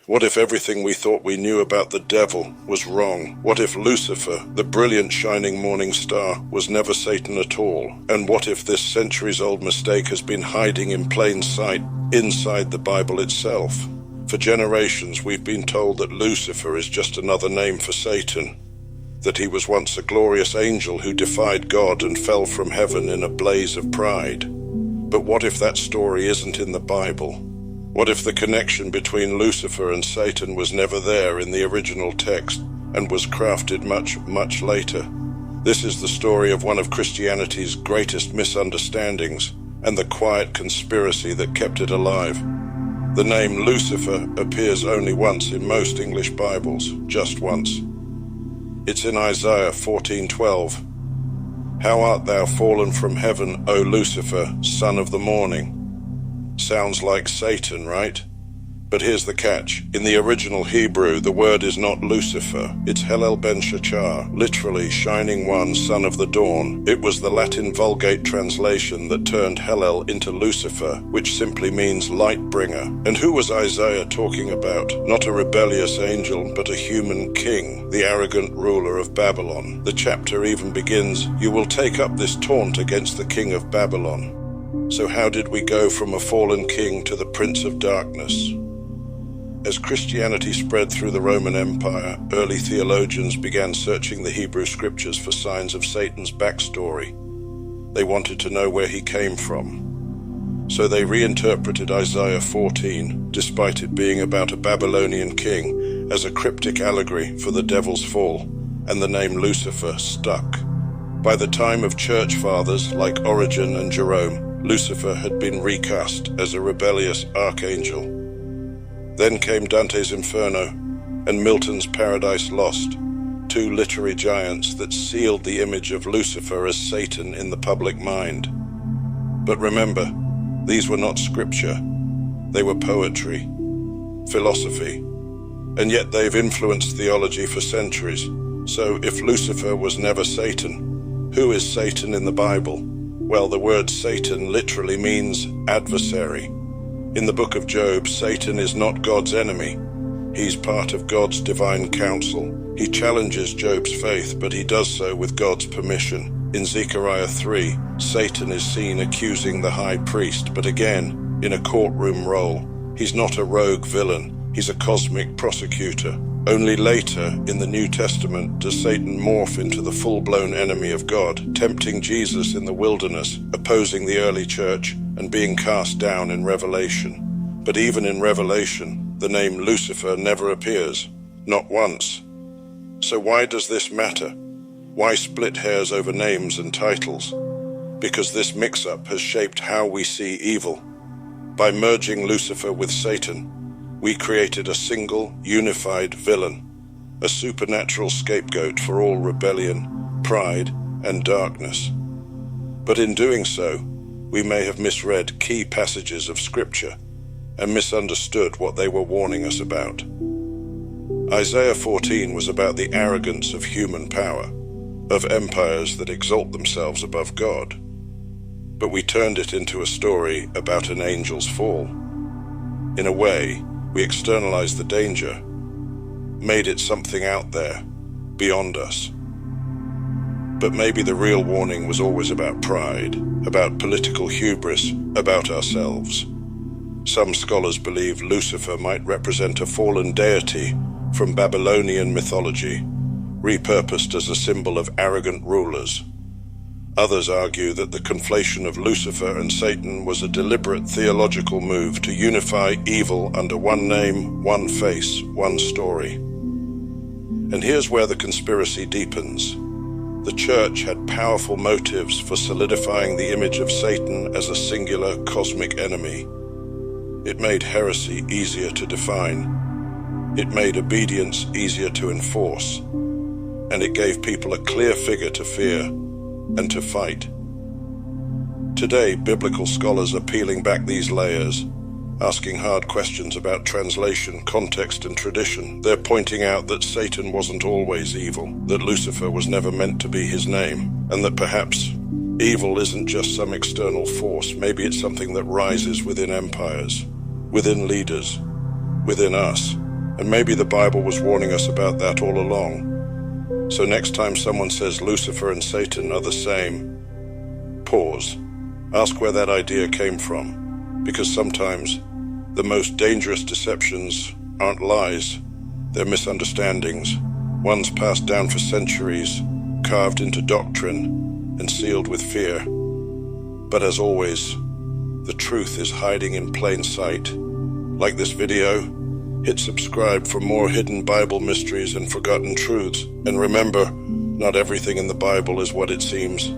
What if everything we thought we knew about the devil was wrong? What if Lucifer, the brilliant shining morning star, was never Satan at all? And what if this centuries-old mistake has been hiding in plain sight inside the Bible itself? For generations we've been told that Lucifer is just another name for Satan, that he was once a glorious angel who defied God and fell from heaven in a blaze of pride. But what if that story isn't in the Bible? What if the connection between Lucifer and Satan was never there in the original text and was crafted much later? This is the story of one of Christianity's greatest misunderstandings and the quiet conspiracy that kept it alive. The name Lucifer appears only once in most English Bibles, just once. It's in Isaiah 14:12. "How art thou fallen from heaven, O Lucifer, son of the morning?" Sounds like Satan, right? But here's the catch. In the original Hebrew, the word is not Lucifer. It's Hellel ben Shachar, literally shining one, son of the dawn. It was the Latin Vulgate translation that turned Hellel into Lucifer, which simply means light bringer. And who was Isaiah talking about? Not a rebellious angel, but a human king, the arrogant ruler of Babylon. The chapter even begins, "You will take up this taunt against the king of Babylon." So how did we go from a fallen king to the prince of darkness? As Christianity spread through the Roman Empire, early theologians began searching the Hebrew scriptures for signs of Satan's backstory. They wanted to know where he came from. So they reinterpreted Isaiah 14, despite it being about a Babylonian king, as a cryptic allegory for the devil's fall, and the name Lucifer stuck. By the time of church fathers like Origen and Jerome, Lucifer had been recast as a rebellious archangel. Then came Dante's Inferno and Milton's Paradise Lost, two literary giants that sealed the image of Lucifer as Satan in the public mind. But remember, these were not scripture. They were poetry, philosophy, and yet they've influenced theology for centuries. So if Lucifer was never Satan, who is Satan in the Bible? Well, the word Satan literally means adversary. In the book of Job, Satan is not God's enemy. He's part of God's divine counsel. He challenges Job's faith, but he does so with God's permission. In Zechariah 3, Satan is seen accusing the high priest, but again, in a courtroom role. He's not a rogue villain. He's a cosmic prosecutor. Only later in the New Testament does Satan morph into the full-blown enemy of God, tempting Jesus in the wilderness, opposing the early church, and being cast down in Revelation. But even in Revelation, the name Lucifer never appears, not once. So why does this matter? Why split hairs over names and titles? Because this mix-up has shaped how we see evil. By merging Lucifer with Satan, we created a single, unified villain, a supernatural scapegoat for all rebellion, pride, and darkness. But in doing so, we may have misread key passages of Scripture and misunderstood what they were warning us about. Isaiah 14 was about the arrogance of human power, of empires that exalt themselves above God. But we turned it into a story about an angel's fall. In a way, we externalized the danger, made it something out there, beyond us. But maybe the real warning was always about pride, about political hubris, about ourselves. Some scholars believe Lucifer might represent a fallen deity from Babylonian mythology, repurposed as a symbol of arrogant rulers. Others argue that the conflation of Lucifer and Satan was a deliberate theological move to unify evil under one name, one face, one story. And here's where the conspiracy deepens. The church had powerful motives for solidifying the image of Satan as a singular cosmic enemy. It made heresy easier to define. It made obedience easier to enforce. And it gave people a clear figure to fear and to fight. Today, biblical scholars are peeling back these layers, asking hard questions about translation, context, and tradition. They're pointing out that Satan wasn't always evil, that Lucifer was never meant to be his name, and that perhaps evil isn't just some external force. Maybe it's something that rises within empires, within leaders, within us. And maybe the Bible was warning us about that all along. So next time someone says Lucifer and Satan are the same, pause. Ask where that idea came from, because sometimes the most dangerous deceptions aren't lies, they're misunderstandings, ones passed down for centuries, carved into doctrine and sealed with fear. But as always, the truth is hiding in plain sight. Like this video, hit subscribe for more hidden Bible mysteries and forgotten truths. And remember, not everything in the Bible is what it seems.